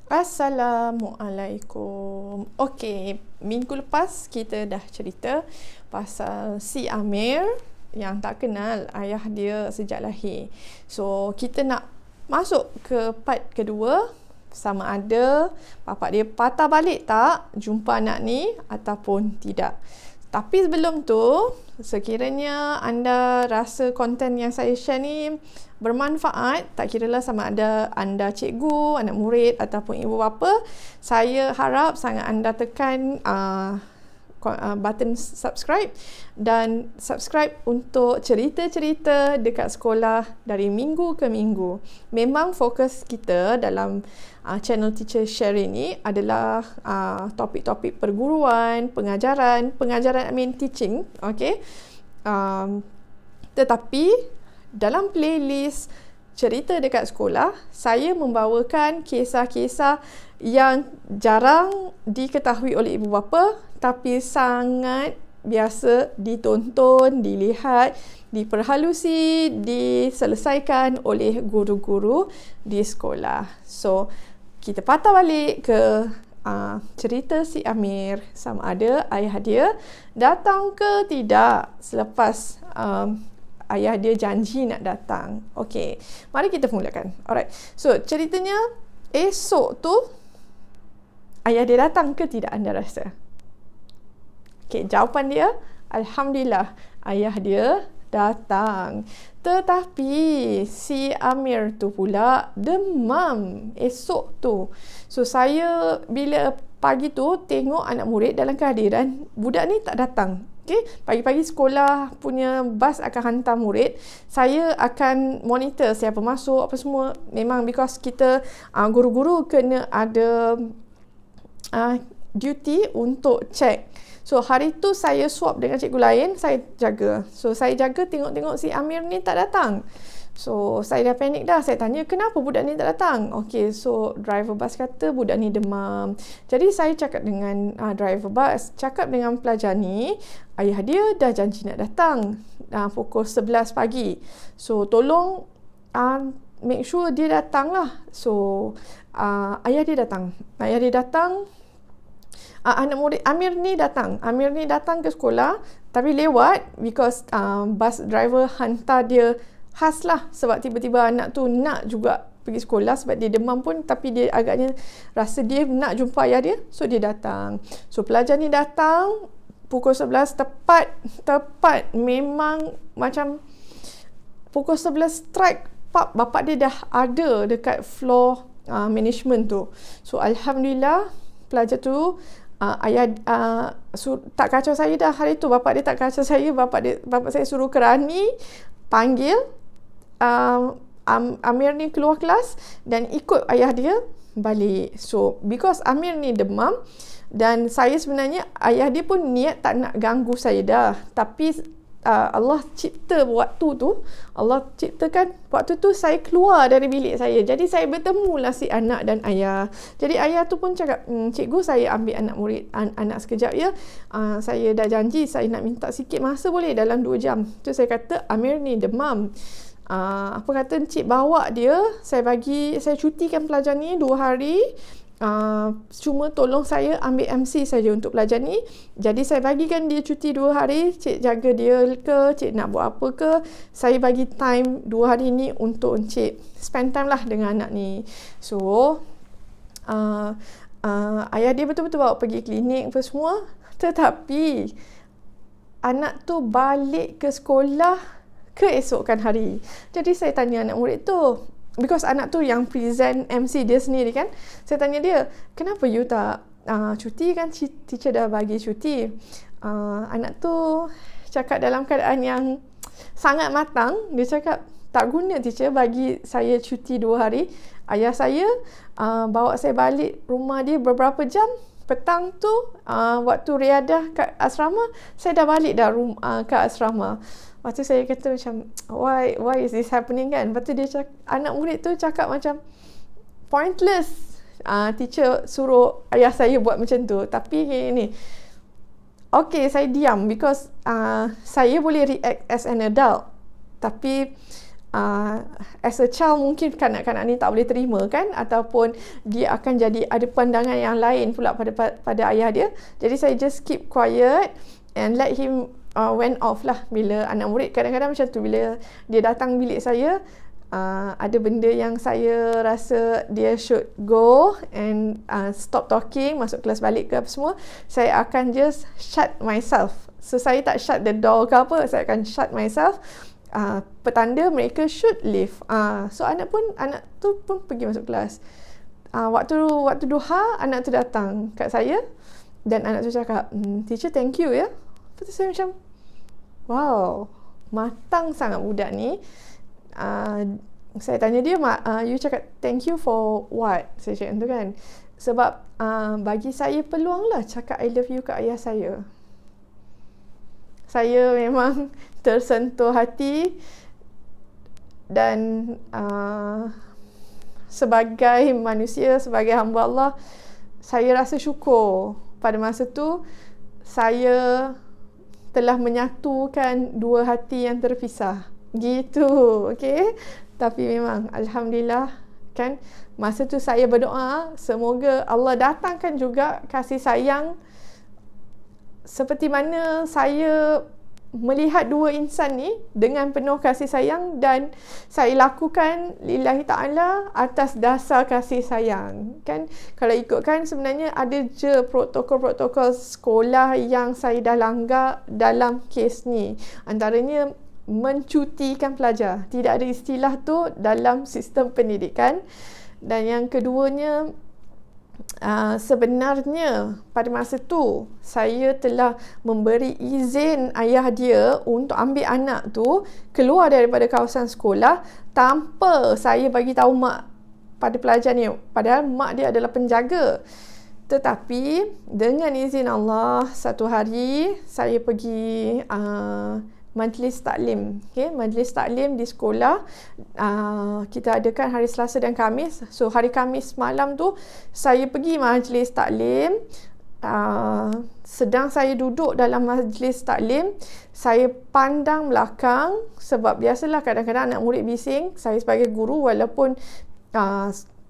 Assalamualaikum. Okey, minggu lepas kita dah cerita pasal si Amir yang tak kenal ayah dia sejak lahir. So, kita nak masuk ke part kedua, sama ada bapak dia patah balik tak jumpa anak ni ataupun tidak. Tapi sebelum tu, sekiranya anda rasa konten yang saya share ni bermanfaat, tak kiralah sama ada anda cikgu, anak murid ataupun ibu bapa, saya harap sangat anda tekan button subscribe dan subscribe untuk cerita-cerita dekat sekolah dari minggu ke minggu. Memang fokus kita dalam channel Teacher Share ini adalah topik-topik perguruan, pengajaran teaching, okay? Tetapi dalam playlist cerita dekat sekolah, saya membawakan kisah-kisah yang jarang diketahui oleh ibu bapa tapi sangat biasa ditonton, dilihat, diperhalusi, diselesaikan oleh guru-guru di sekolah. So, kita patah balik ke cerita si Amir, sama ada ayah dia datang ke tidak selepas ayah dia janji nak datang. Okey, mari kita mulakan. Alright, so ceritanya esok tu ayah dia datang ke tidak anda rasa? Okey, jawapan dia, Alhamdulillah, ayah dia datang. Tetapi si Amir tu pula demam esok tu. So saya bila pagi tu tengok anak murid dalam kehadiran, budak ni tak datang. Okay, pagi-pagi sekolah punya bas akan hantar murid. Saya akan monitor siapa masuk, apa semua. Memang because kita guru-guru kena ada duty untuk check. So, hari tu saya swap dengan cikgu lain, saya jaga. So, saya jaga tengok-tengok si Amir ni tak datang. So, saya dah panik dah. Saya tanya, kenapa budak ni tak datang? Okay, so driver bas kata budak ni demam. Jadi, saya cakap dengan driver bas, cakap dengan pelajar ni, ayah dia dah janji nak datang pukul 11 pagi. So, tolong make sure dia datang lah. So, ayah dia datang. Anak murid Amir ni datang ke sekolah tapi lewat because bus driver hantar dia khas lah sebab tiba-tiba anak tu nak juga pergi sekolah sebab dia demam pun, tapi dia agaknya rasa dia nak jumpa ayah dia, so dia datang. So pelajar ni datang pukul 11 tepat memang macam pukul 11 strike bapak dia dah ada dekat floor management tu. So Alhamdulillah pelajar tu tak kacau saya dah hari tu. Bapak dia tak kacau saya. Bapak saya suruh kerani panggil Amir ni keluar kelas dan ikut ayah dia balik. So because Amir ni demam dan saya sebenarnya ayah dia pun niat tak nak ganggu saya dah, tapi Allah ciptakan waktu tu saya keluar dari bilik saya. Jadi saya bertemulah si anak dan ayah. Jadi ayah tu pun cakap, cikgu saya ambil anak sekejap ya. Saya dah janji saya nak minta sikit masa boleh dalam 2 jam. Tu saya kata Amir ni demam. Apa kata encik bawa dia, saya cutikan pelajar ni 2 hari. Cuma tolong saya ambil MC saja untuk pelajar ni. Jadi saya bagikan dia cuti 2 hari. Cik jaga dia ke, cik nak buat apa ke, saya bagi time 2 hari ni untuk encik spend time lah dengan anak ni. So ayah dia betul-betul bawa pergi klinik apa semua. Tetapi anak tu balik ke sekolah keesokan hari. Jadi saya tanya anak murid tu, because anak tu yang present MC dia sendiri kan. Saya tanya dia, kenapa you tak cuti, kan teacher dah bagi cuti. Anak tu cakap dalam keadaan yang sangat matang. Dia cakap, tak guna teacher bagi saya cuti 2 hari. Ayah saya bawa saya balik rumah dia beberapa jam. Petang tu waktu riadah kat asrama, saya dah balik dah ke asrama. Lepas tu saya kata macam, why is this happening kan? Lepas tu dia cakap, anak murid tu cakap macam pointless. Teacher suruh ayah saya buat macam tu. Tapi ni, okay, saya diam because saya boleh react as an adult. Tapi as a child mungkin kanak-kanak ni tak boleh terima kan, ataupun dia akan jadi ada pandangan yang lain pula pada ayah dia. Jadi saya just keep quiet and let him went off lah. Bila anak murid kadang-kadang macam tu, bila dia datang bilik saya, ada benda yang saya rasa dia should go and stop talking, masuk kelas balik ke apa semua, saya akan just shut myself. So saya tak shut the door ke apa, saya akan shut myself, petanda mereka should leave. So anak tu pun pergi masuk kelas. Waktu duha, anak tu datang kat saya dan anak tu cakap, teacher thank you ya. Lepas tu saya macam, wow, matang sangat budak ni. Saya tanya dia, you cakap thank you for what? Saya cakap tu kan. Sebab bagi saya peluang lah cakap I love you ke ayah saya. Saya memang tersentuh hati dan sebagai manusia, sebagai hamba Allah, saya rasa syukur pada masa tu saya telah menyatukan dua hati yang terpisah. Gitu, okey. Tapi memang alhamdulillah kan, masa tu saya berdoa semoga Allah datangkan juga kasih sayang seperti mana saya melihat dua insan ni dengan penuh kasih sayang, dan saya lakukan lillahi ta'ala atas dasar kasih sayang kan. Kalau ikutkan sebenarnya ada je protokol-protokol sekolah yang saya dah langgar dalam kes ni. Antaranya mencutikan pelajar. Tidak ada istilah tu dalam sistem pendidikan. Dan yang keduanya, sebenarnya pada masa tu saya telah memberi izin ayah dia untuk ambil anak tu keluar daripada kawasan sekolah tanpa saya bagi tahu mak pada pelajar ni, padahal mak dia adalah penjaga. Tetapi dengan izin Allah, satu hari saya pergi majlis taklim. Okay, majlis taklim di sekolah kita adakan hari Selasa dan Khamis. So hari Khamis malam tu saya pergi majlis taklim. Sedang saya duduk dalam majlis taklim, saya pandang belakang sebab biasalah kadang-kadang anak murid bising. Saya sebagai guru, walaupun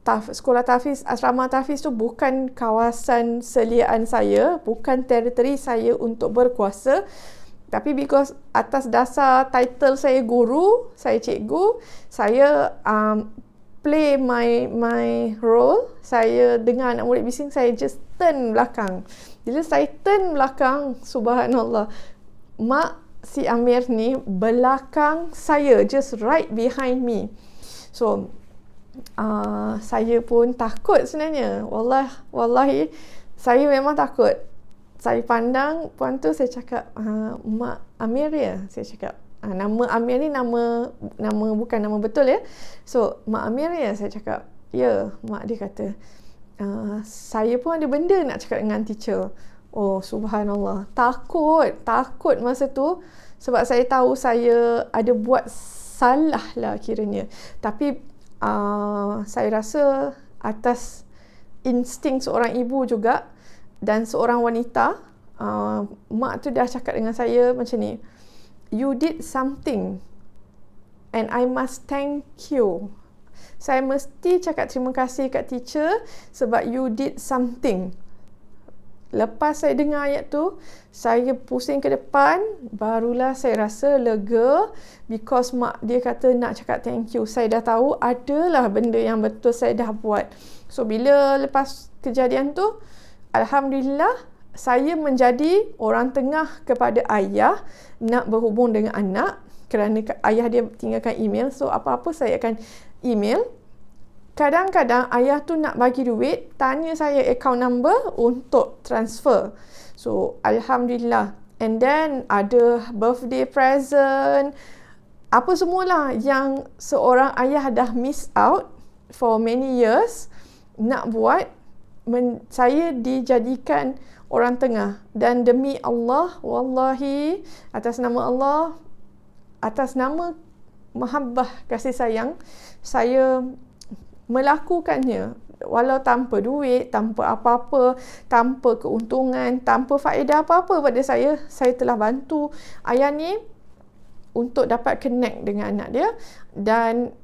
sekolah tahfiz, asrama tahfiz tu bukan kawasan seliaan saya, bukan teritori saya untuk berkuasa, tapi because atas dasar title saya guru, saya cikgu, saya play my role. Saya dengar anak murid bising, saya just turn belakang. Bila saya turn belakang, subhanallah, mak si Amir ni belakang saya, just right behind me. So saya pun takut sebenarnya. Wallahi saya memang takut. Saya pandang puan tu, saya cakap, Mak Amir ya? Saya cakap, nama Amir ni nama bukan nama betul ya. So, Mak Amir ya? Saya cakap, ya. Mak dia kata, saya pun ada benda nak cakap dengan teacher. Oh, subhanallah. Takut masa tu sebab saya tahu saya ada buat salah lah kiranya. Tapi saya rasa atas insting seorang ibu juga dan seorang wanita, mak tu dah cakap dengan saya macam ni, you did something and I must thank you. Saya mesti cakap terima kasih kat teacher sebab you did something. Lepas saya dengar ayat tu, saya pusing ke depan, barulah saya rasa lega because mak dia kata nak cakap thank you. Saya dah tahu adalah benda yang betul saya dah buat. So bila lepas kejadian tu, alhamdulillah, saya menjadi orang tengah kepada ayah nak berhubung dengan anak kerana ayah dia tinggalkan email. So, apa-apa saya akan email. Kadang-kadang ayah tu nak bagi duit, tanya saya account number untuk transfer. So, alhamdulillah. And then, ada birthday present, apa semualah yang seorang ayah dah miss out for many years nak buat. Saya dijadikan orang tengah, dan demi Allah, wallahi, atas nama Allah, atas nama mahabbah kasih sayang, saya melakukannya walau tanpa duit, tanpa apa-apa, tanpa keuntungan, tanpa faedah apa-apa pada saya telah bantu ayah ni untuk dapat connect dengan anak dia. Dan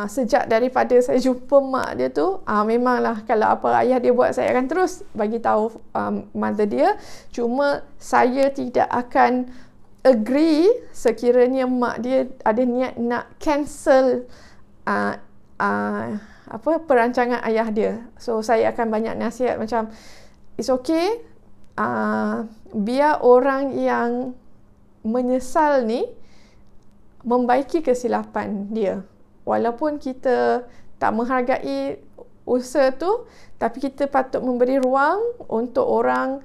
sejak daripada saya jumpa mak dia tu, memanglah kalau apa ayah dia buat, saya akan terus bagi tahu mother dia. Cuma saya tidak akan agree sekiranya mak dia ada niat nak cancel perancangan ayah dia. So saya akan banyak nasihat macam, it's okay, biar orang yang menyesal ni membaiki kesilapan dia. Walaupun kita tak menghargai usaha tu, tapi kita patut memberi ruang untuk orang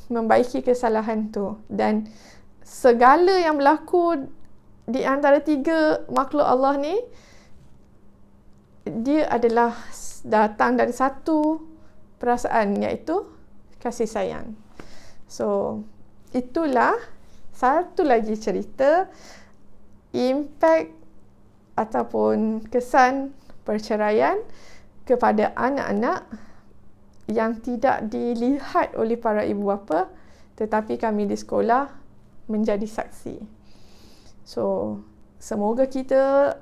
membaiki kesalahan tu. Dan segala yang berlaku di antara tiga makhluk Allah ni, dia adalah datang dari satu perasaan, iaitu kasih sayang. So, itulah satu lagi cerita impak ataupun kesan perceraian kepada anak-anak yang tidak dilihat oleh para ibu bapa, tetapi kami di sekolah menjadi saksi. So, semoga kita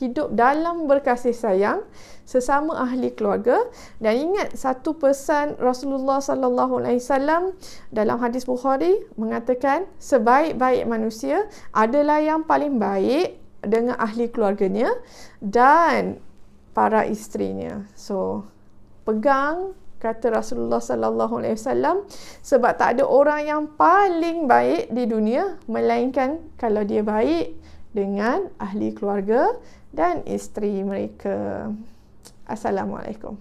hidup dalam berkasih sayang sesama ahli keluarga. Dan ingat satu pesan Rasulullah sallallahu alaihi wasallam dalam hadis Bukhari mengatakan, sebaik-baik manusia adalah yang paling baik dengan ahli keluarganya dan para isterinya. So, pegang kata Rasulullah sallallahu alaihi wasallam, sebab tak ada orang yang paling baik di dunia melainkan kalau dia baik dengan ahli keluarga dan isteri mereka. Assalamualaikum.